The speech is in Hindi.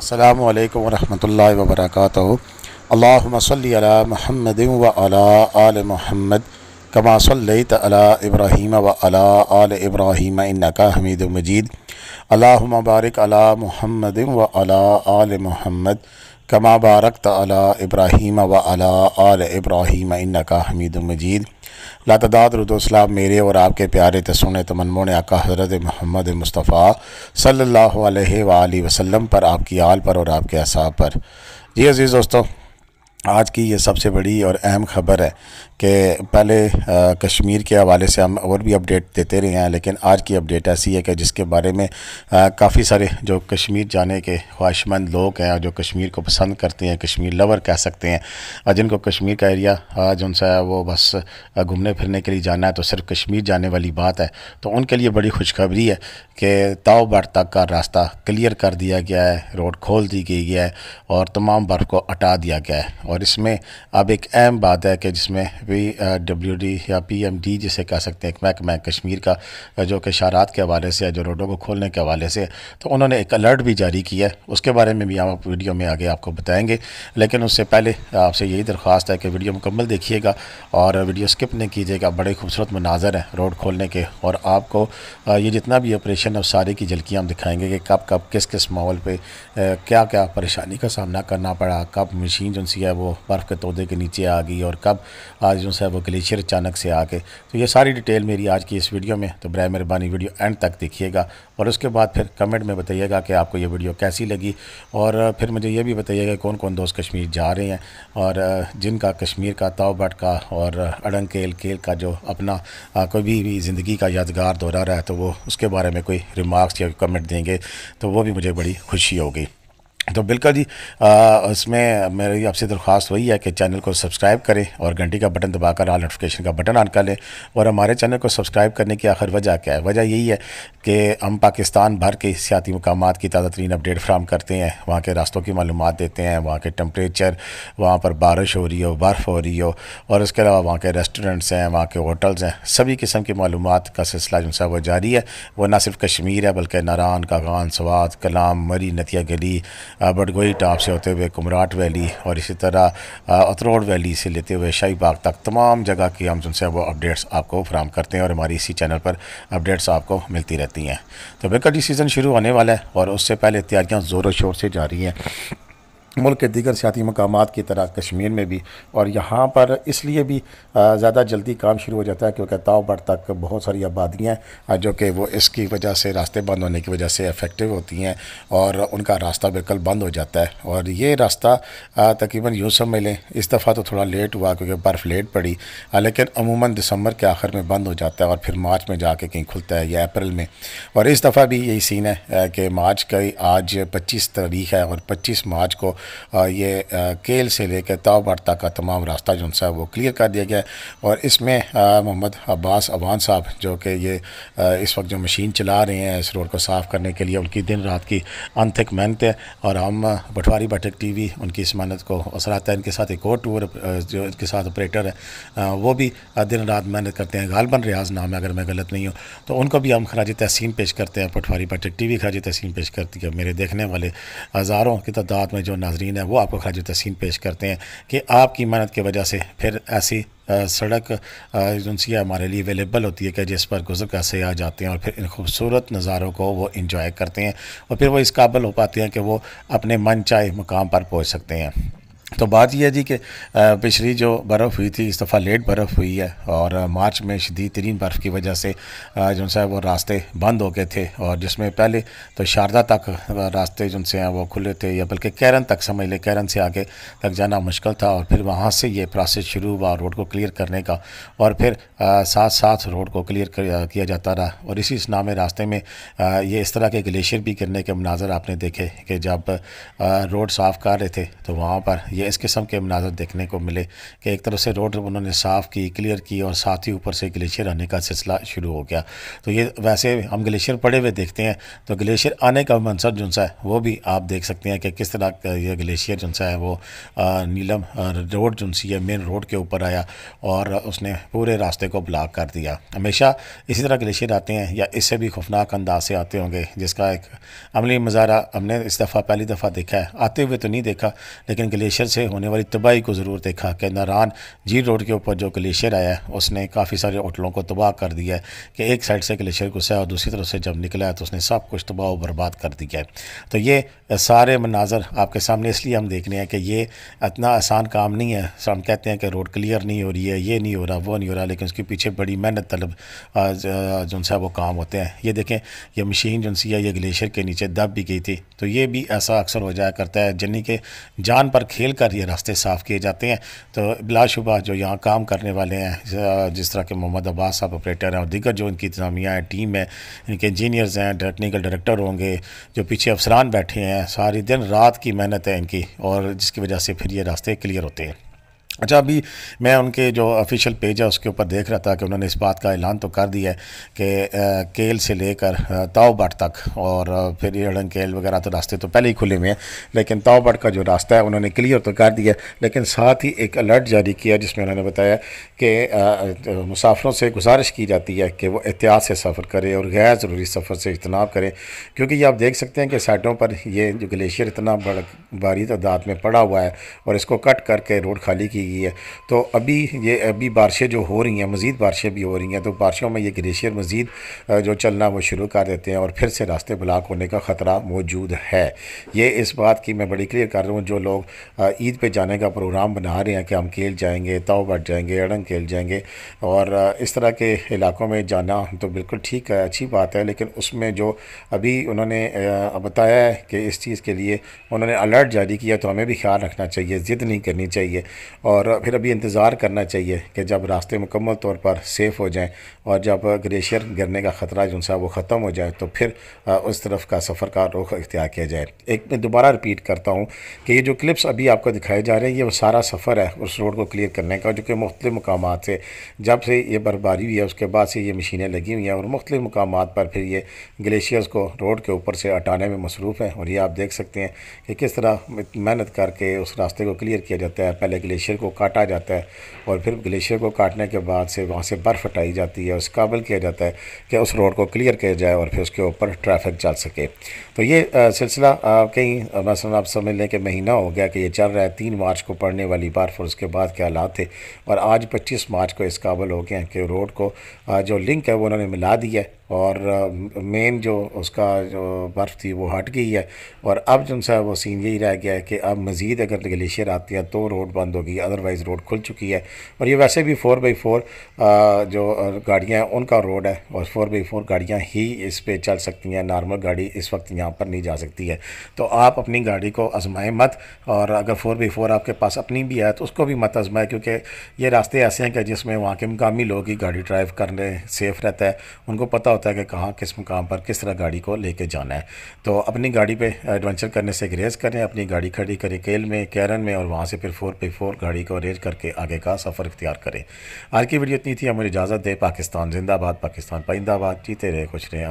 अस्सलामु अलैकुम वरहमतुल्लाहि वबरकातुहू। अल्लाहुम्मा सल्लि अला मुहम्मदिन व अला आलि मुहम्मद कमा सल्लैता अला इब्राहीम व अला आलि इब्राहीम इन्नका हमीदुम मजीद। अल्लाहुम्मा बारिक अला मुहम्मदिन व अला आलि मुहम्मद कमा बारकता अला इब्राहीम व अला आलि इब्राहीम इन्नका हमीदुम मजीद। लातदाद रुदोसलाम मेरे और आपके प्यारे तसुने तमन्मोन आका हज़रत मोहम्मद मुस्तफ़ा सल्लल्लाहु अलैहि वालैहि वसल्लम पर, आपकी आल पर और आपके असाब पर। जी अज़ीज़ दोस्तों, आज की ये सबसे बड़ी और अहम ख़बर है कि पहले कश्मीर के हवाले से हम और भी अपडेट देते रहे हैं, लेकिन आज की अपडेट ऐसी है कि जिसके बारे में काफ़ी सारे जो कश्मीर जाने के ख्वाहिशमंद लोग हैं और जो कश्मीर को पसंद करते हैं, कश्मीर लवर कह सकते हैं, और जिनको कश्मीर का एरिया जो है वो बस घूमने फिरने के लिए जाना है तो सिर्फ कश्मीर जाने वाली बात है, तो उनके लिए बड़ी खुशखबरी है कि ताव बट तक का रास्ता क्लियर कर दिया गया है, रोड खोल दी गई है और तमाम बर्फ़ को हटा दिया गया है। और इसमें अब एक अहम बात है कि जिसमें PWD या PMD जिसे कह सकते हैं, महकमा कश्मीर का जो कि इशारात के हवाले से, जो रोडों को खोलने के हवाले से, तो उन्होंने एक अलर्ट भी जारी किया है। उसके बारे में भी हम वीडियो में आगे आपको बताएंगे, लेकिन उससे पहले आपसे यही दरख्वास्त है कि वीडियो मुकम्मल देखिएगा और वीडियो स्किप नहीं कीजिएगा। बड़े खूबसूरत मनाजर हैं रोड खोलने के, और आपको ये जितना भी ऑपरेशन है सारे की झलकियाँ हम दिखाएंगे कि कब कब किस किस माहौल पे क्या क्या परेशानी का सामना करना पड़ा, कब मशीन जो सी है वो बर्फ़ के तोदे के नीचे आ गई और कब आज जो है वो ग्लेशियर अचानक से आके। तो ये सारी डिटेल मेरी आज की इस वीडियो में, तो बराए मेहरबानी वीडियो एंड तक देखिएगा और उसके बाद फिर कमेंट में बताइएगा कि आपको ये वीडियो कैसी लगी, और फिर मुझे ये भी बताइएगा कौन कौन दोस्त कश्मीर जा रहे हैं और जिनका कश्मीर का ताव बट का और अड़ंग केल का जो अपना कोई भी ज़िंदगी का यादगार दौरा रहा है, तो वो उसके बारे में कोई रिमार्क्स या कमेंट देंगे तो वो भी मुझे बड़ी खुशी होगी। तो बिल्कुल जी, इसमें मेरी आपसे दरख्वास्त वही है कि चैनल को सब्सक्राइब करें और घंटी का बटन दबाकर ऑल नोटिफिकेशन का बटन ऑन कर लें। और हमारे चैनल को सब्सक्राइब करने की आखिर वजह क्या है? वजह यही है कि हम पाकिस्तान भर के सियाती मकामात की ताज़ा तरीन अपडेट फ्राहम करते हैं, वहाँ के रास्तों की मालूमात देते हैं, वहाँ के टेम्परेचर, वहाँ पर बारिश हो रही हो, बर्फ़ हो रही हो, और इसके अलावा वहाँ के रेस्टोरेंट्स हैं, वहाँ के होटल्स हैं, सभी किस्म की मालूमात का सिलसिला जो है वो जारी है। वो ना सिर्फ कश्मीर है बल्कि नारान, कागान, सवात, कलाम, मरी, नतिया गली, बडगोई टॉप से होते हुए कुमराट वैली और इसी तरह अतरोड़ वैली से लेते हुए शाही बाग तक तमाम जगह की हम जिनसे वो अपडेट्स आपको फराहम करते हैं और हमारी इसी चैनल पर अपडेट्स आपको मिलती रहती हैं। तो बिल्कुल सीज़न शुरू होने वाला है और उससे पहले तैयारियां ज़ोरों शोर से जारी हैं मुल्क के दीगर सियाती मकामात की तरह कश्मीर में भी। और यहाँ पर इसलिए भी ज़्यादा जल्दी काम शुरू हो जाता है क्योंकि ताव बट तक बहुत सारी आबादियाँ हैं जो कि वो इसकी वजह से, रास्ते बंद होने की वजह से इफ़ेक्टिव होती हैं और उनका रास्ता बिल्कुल बंद हो जाता है। और ये रास्ता तकरीबन यूँ समझ लें इस दफ़ा तो थोड़ा लेट हुआ क्योंकि बर्फ़ लेट पड़ी, लेकिन अमूमन दिसंबर के आखिर में बंद हो जाता है और फिर मार्च में जाके कहीं खुलता है या अप्रैल में। और इस दफ़ा भी यही सीन है कि मार्च का आज 25 तारीख है और 25 मार्च को ये केल से लेकर ताव बट तक का तमाम रास्ता जो है वो क्लियर कर दिया गया है। और इसमें मोहम्मद अब्बास अवान साहब जो कि ये इस वक्त जो मशीन चला रहे हैं इस रोड को साफ़ करने के लिए, उनकी दिन रात की अनथक मेहनत है और हम पटवारी भटक TV उनकी इस मेहनत को असराता है। इनके साथ एक और टूर जो इनके साथ ऑपरेटर है वो भी दिन रात मेहनत करते हैं, गालबन रियाज नाम है अगर मैं गलत नहीं हूँ, तो उनको भी हम खराज तहसीन पेश करते हैं। पटवारी भटक TV खराज तहसीन पेश करती है। मेरे देखने वाले हज़ारों की तादाद में जो नाजरीन है वो आपको खराज तहसीन पेश करते हैं कि आपकी मेहनत की वजह से फिर ऐसी सड़क एजेंसी हमारे लिए अवेलेबल होती है कि जिस पर गुजर कर से आ जाते हैं और फिर इन खूबसूरत नज़ारों को वो इंजॉय करते हैं और फिर वो इस काबिल हो पाते हैं कि वो अपने मन चाहे मुकाम पर पहुंच सकते हैं। तो बात यह है जी कि पिछली जो बर्फ़ हुई थी इस दफ़ा लेट बर्फ़ हुई है और मार्च में शदीद तरीन बर्फ़ की वजह से जो है वो रास्ते बंद हो गए थे, और जिसमें पहले तो शारदा तक रास्ते जो से हैं वो खुले थे, या बल्कि कैरन तक समझ लें, कैरन से आगे तक जाना मुश्किल था और फिर वहाँ से ये प्रोसेस शुरू हुआ रोड को क्लियर करने का, और फिर साथ साथ रोड को क्लियर किया जाता रहा। और इसी नामे रास्ते में ये इस तरह के ग्लेशियर भी गिरने के मनाजर आपने देखे कि जब रोड साफ़ कर रहे थे तो वहाँ पर ये इस किस्म के मनाज़र देखने को मिले कि एक तरफ से रोड उन्होंने साफ़ की, क्लियर की, और साथ ही ऊपर से ग्लेशियर आने का सिलसिला शुरू हो गया। तो ये वैसे हम ग्लेशियर पड़े हुए देखते हैं, तो ग्लेशियर आने का मंजर जो सा है वो भी आप देख सकते हैं कि किस तरह ये ग्लेशियर जो सा है वो नीलम रोड जो सी है मेन रोड के ऊपर आया और उसने पूरे रास्ते को ब्लॉक कर दिया। हमेशा इसी तरह ग्लेशियर आते हैं या इससे भी खौफनाक अंदाज से आते होंगे, जिसका एक अमली मुजाहरा हमने इस दफ़ा पहली दफ़ा देखा है। आते हुए तो नहीं देखा, लेकिन ग्लेशियर से होने वाली तबाही को ज़रूर देखा कि नारान जी रोड के ऊपर जो ग्लेशियर आया है उसने काफ़ी सारे होटलों को तबाह कर दिया है कि एक साइड से ग्लेशियर घुसा और दूसरी तरफ से जब निकला है तो उसने सब कुछ तबाह और बर्बाद कर दिया है। तो ये सारे मनाजर आपके सामने इसलिए हम देख रहे हैं कि ये इतना आसान काम नहीं है। हम कहते हैं कि रोड क्लियर नहीं हो रही है, ये नहीं हो रहा, वो नहीं हो रहा, लेकिन उसके पीछे बड़ी मेहनत तलब जो सा वो काम होते हैं। ये देखें, ये मशीन जो सी है ये ग्लेशियर के नीचे दब भी गई थी। तो ये भी ऐसा अक्सर हो जाया करता है, जिन्हीं के जान पर खेल कर ये रास्ते साफ़ किए जाते हैं। तो बिलाशुबा जो यहाँ काम करने वाले हैं, जिस तरह के मोहम्मद अब्बास साहब ऑपरेटर हैं और दीगर जो इनकी इंतजामिया है, टीम है, इनके इंजीनियर्स हैं, टेक्निकल डायरेक्टर होंगे, जो पीछे अफसरान बैठे हैं, सारी दिन रात की मेहनत है इनकी, और जिसकी वजह से फिर ये रास्ते क्लियर होते हैं। अच्छा, अभी मैं उनके जो ऑफिशियल पेज है उसके ऊपर देख रहा था कि उन्होंने इस बात का ऐलान तो कर दिया है कि केल से लेकर ताओबट तक, और फिर अड़ंग केल वगैरह तो रास्ते तो पहले ही खुले हुए हैं, लेकिन ताओबट का जो रास्ता है उन्होंने क्लियर तो कर दिया, लेकिन साथ ही एक अलर्ट जारी किया जिसमें उन्होंने बताया कि मुसाफिरों से गुजारिश की जाती है कि वो एहतियात से सफ़र करें और गैर ज़रूरी सफ़र से इज्तनाब करें, क्योंकि ये आप देख सकते हैं कि साइडों पर ये जो ग्लेशियर इतना बड़ा भारी तादाद में पड़ा हुआ है और इसको कट करके रोड खाली की गई है। तो अभी बारिशें जो हो रही हैं, मज़ीद बारिशें भी हो रही हैं, तो बारिशों में ये ग्लेशियर मज़ीद जो चलना वो शुरू कर देते हैं और फिर से रास्ते ब्लॉक होने का ख़तरा मौजूद है। ये इस बात की मैं बड़ी क्लियर कर रहा हूँ, जो लोग ईद पे जाने का प्रोग्राम बना रहे हैं कि हम केल जाएंगे, ताओबट जाएंगे, अड़ंग केल जाएंगे, और इस तरह के इलाकों में जाना तो बिल्कुल ठीक है, अच्छी बात है, लेकिन उसमें जो अभी उन्होंने बताया है कि इस चीज़ के लिए उन्होंने अलर्ट जारी किया, तो हमें भी ख्याल रखना चाहिए, ज़िद नहीं करनी चाहिए, और फिर अभी इंतज़ार करना चाहिए कि जब रास्ते मुकम्मल तौर पर सेफ़ हो जाएं और जब ग्लेशियर गिरने का ख़तरा जो सा वो ख़त्म हो जाए तो फिर उस तरफ का सफ़र का रुख इख्तियार किया जाए। एक मैं दोबारा रिपीट करता हूँ कि ये जो क्लिप्स अभी आपको दिखाए जा रहे हैं ये वो सारा सफ़र है उस रोड को क्लियर करने का, जो कि मुख्तलिफ़ मकामात से जब से ये बर्फबारी हुई है उसके बाद से ये मशीनें लगी हुई हैं और मुख्तलिफ़ मकामात पर फिर ये ग्लेशियर्स को रोड के ऊपर से हटाने में मसरूफ़ है। और ये आप देख सकते हैं कि किस तरह मेहनत करके उस रास्ते को क्लियर किया जाता है। पहले ग्लेशियर को काटा जाता है और फिर ग्लेशियर को काटने के बाद से वहाँ से बर्फ़ हटाई जाती है, उस काबिल किया जाता है कि उस रोड को क्लियर किया जाए और फिर उसके ऊपर ट्रैफिक चल सके। तो ये सिलसिला कहीं मसलन आप समझ लें कि महीना हो गया कि ये चल रहा है। 3 मार्च को पड़ने वाली बर्फ़ और उसके बाद के हालात थे, और आज 25 मार्च को इस काबिल हो गए हैं कि रोड को जो लिंक है वो उन्होंने मिला दिया है और मेन जो उसका जो बर्फ़ थी वो हट गई है। और अब जो सा वो सीन यही रह गया है कि अब मज़ीद अगर ग्लेशियर आती है तो रोड बंद होगी, अदरवाइज़ रोड खुल चुकी है। और ये वैसे भी 4x4 जो गाड़ियाँ हैं उनका रोड है और 4x4 गाड़ियाँ ही इस पर चल सकती हैं, नॉर्मल गाड़ी इस वक्त यहाँ पर नहीं जा सकती है। तो आप अपनी गाड़ी को आजमाएं मत, और अगर 4x4 आपके पास अपनी भी है तो उसको भी मत आजमाएं, क्योंकि ये रास्ते ऐसे हैं कि जिसमें वहाँ के मुकामी लोग ही गाड़ी ड्राइव करने सेफ़ रहता है, उनको पता होता है कि कहाँ किस मुकाम पर किस तरह गाड़ी को लेके जाना है। तो अपनी गाड़ी पे एडवेंचर करने से ग्रेज़ करें, अपनी गाड़ी खड़ी करें केल में, कैरन में, और वहाँ से फिर 4x4 गाड़ी को अरेंज करके आगे का सफ़र इख्तियार करें। आज की वीडियो इतनी थी, मुझे इजाज़त दे। पाकिस्तान जिंदाबाद, पाकिस्तान पाइंदाबाद, जीते रहे खुश रहे।